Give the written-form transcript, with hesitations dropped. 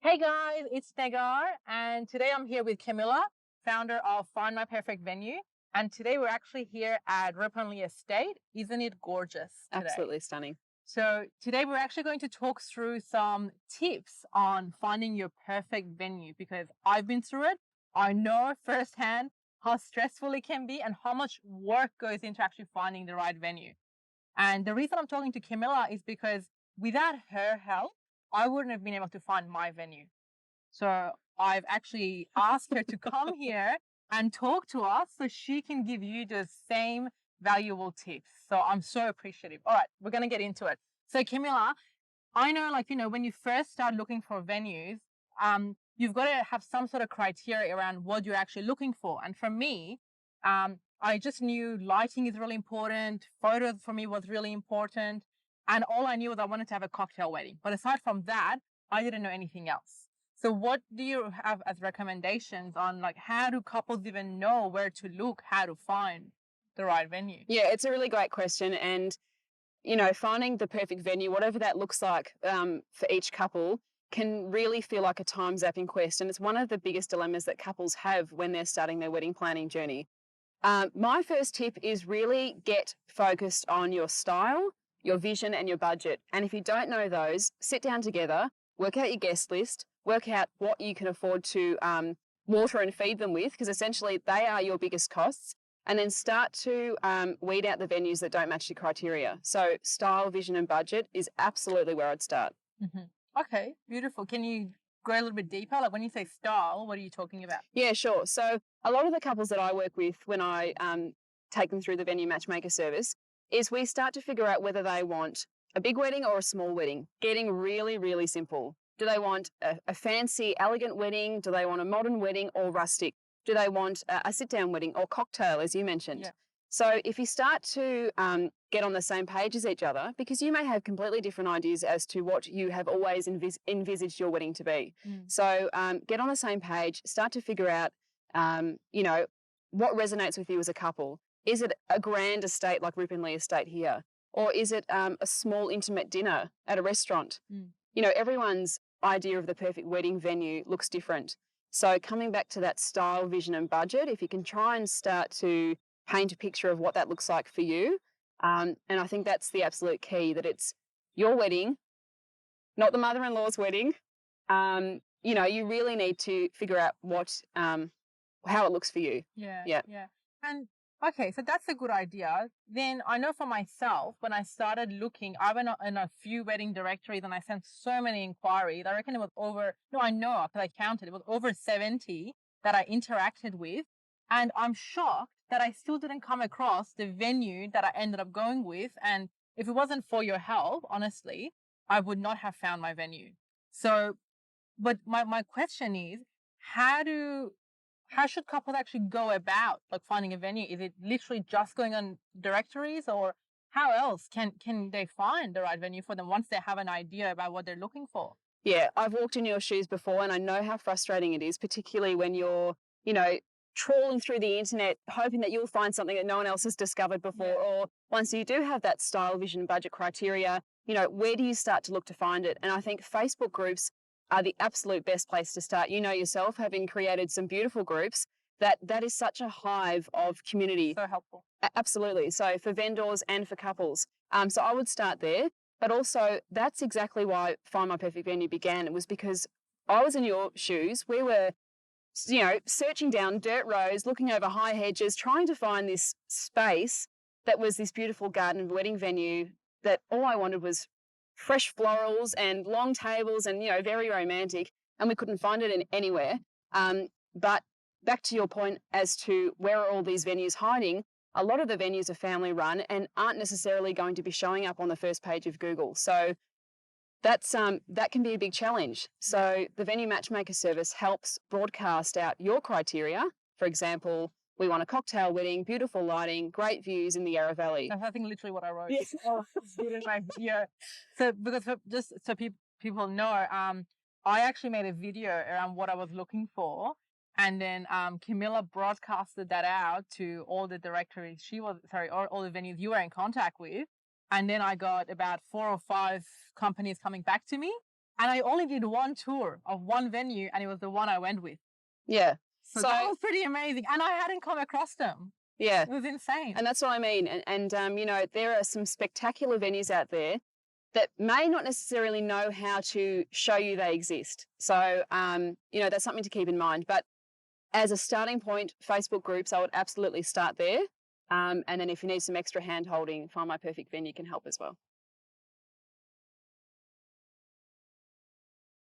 Hey guys, it's Nagar, and today I'm here with Camilla, founder of Find My Perfect Venue. And today we're actually here at Riponley Estate. Isn't it gorgeous today? Absolutely stunning. So today we're actually going to talk through some tips on finding your perfect venue because I've been through it. I know firsthand how stressful it can be and how much work goes into actually finding the right venue. And the reason I'm talking to Camilla is because without her help, I wouldn't have been able to find my venue. So I've actually asked her to come here and talk to us so she can give you the same valuable tips. So I'm so appreciative. All right, we're going to get into it. So Camilla, I know when you first start looking for venues, you've got to have some sort of criteria around what you're actually looking for. And for me, I just knew lighting is really important. Photos for me was really important. And all I knew was I wanted to have a cocktail wedding. But aside from that, I didn't know anything else. So what do you have as recommendations on how do couples even know where to look, how to find the right venue? Yeah, it's a really great question. And, finding the perfect venue, whatever that looks like for each couple, can really feel like a time zapping quest. And it's one of the biggest dilemmas that couples have when they're starting their wedding planning journey. My first tip is really get focused on your style, your vision, and your budget. And if you don't know those, sit down together, work out your guest list, work out what you can afford to water and feed them with, because essentially they are your biggest costs. And then start to weed out the venues that don't match your criteria. So style, vision, and budget is absolutely where I'd start. Okay, beautiful. Can you go a little bit deeper? Like when you say style, what are you talking about? Yeah, sure. So a lot of the couples that I work with when I take them through the venue matchmaker service is we start to figure out whether they want a big wedding or a small wedding, getting really, really simple. Do they want a fancy, elegant wedding? Do they want a modern wedding or rustic? Do they want a sit-down wedding or cocktail, as you mentioned? Yeah. So if you start to get on the same page as each other, because you may have completely different ideas as to what you have always envisaged your wedding to be. So get on the same page, start to figure out, what resonates with you as a couple. Is it a grand estate like Riponley Estate here? Or is it a small intimate dinner at a restaurant? Everyone's idea of the perfect wedding venue looks different. So coming back to that style, vision and budget, if you can try and start to paint a picture of what that looks like for you. And I think that's the absolute key, that it's your wedding, not the mother-in-law's wedding. You really need to figure out how it looks for you. Yeah. And okay, so that's a good idea. Then I know for myself, when I started looking, I went in a few wedding directories and I sent so many inquiries. I reckon it was I know because I counted, it was over 70 that I interacted with. And I'm shocked that I still didn't come across the venue that I ended up going with. And if it wasn't for your help, honestly, I would not have found my venue. So, but my question is, how should couples actually go about finding a venue? Is it literally just going on directories, or how else can they find the right venue for them once they have an idea about what they're looking for? Yeah, I've walked in your shoes before and I know how frustrating it is, particularly when you're, trawling through the internet, hoping that you'll find something that no one else has discovered before. Yeah. Or once you do have that style, vision, budget criteria, where do you start to look to find it? And I think Facebook groups are the absolute best place to start. You know yourself, having created some beautiful groups, that is such a hive of community. So helpful. Absolutely. So for vendors and for couples. So I would start there. But also, that's exactly why Find My Perfect Venue began. It was because I was in your shoes. We were, searching down dirt roads, looking over high hedges, trying to find this space that was this beautiful garden wedding venue that all I wanted was fresh florals and long tables and, very romantic. And we couldn't find it anywhere. But back to your point as to where are all these venues hiding, a lot of the venues are family run and aren't necessarily going to be showing up on the first page of Google. So that can be a big challenge. So the venue matchmaker service helps broadcast out your criteria. For example, we want a cocktail wedding, beautiful lighting, great views in the Yarra Valley. That's I think literally what I wrote. Yes. Oh, good in my video. So because just so people know, I actually made a video around what I was looking for. And then Camilla broadcasted that out to all the directories all the venues you were in contact with. And then I got about 4 or 5 companies coming back to me. And I only did one tour of one venue, and it was the one I went with. Yeah. So that was pretty amazing. And I hadn't come across them. Yeah. It was insane. And that's what I mean. And you know, there are some spectacular venues out there that may not necessarily know how to show you they exist. So, you know, that's something to keep in mind. But as a starting point, Facebook groups, I would absolutely start there. And then if you need some extra hand holding, Find My Perfect Venue can help as well.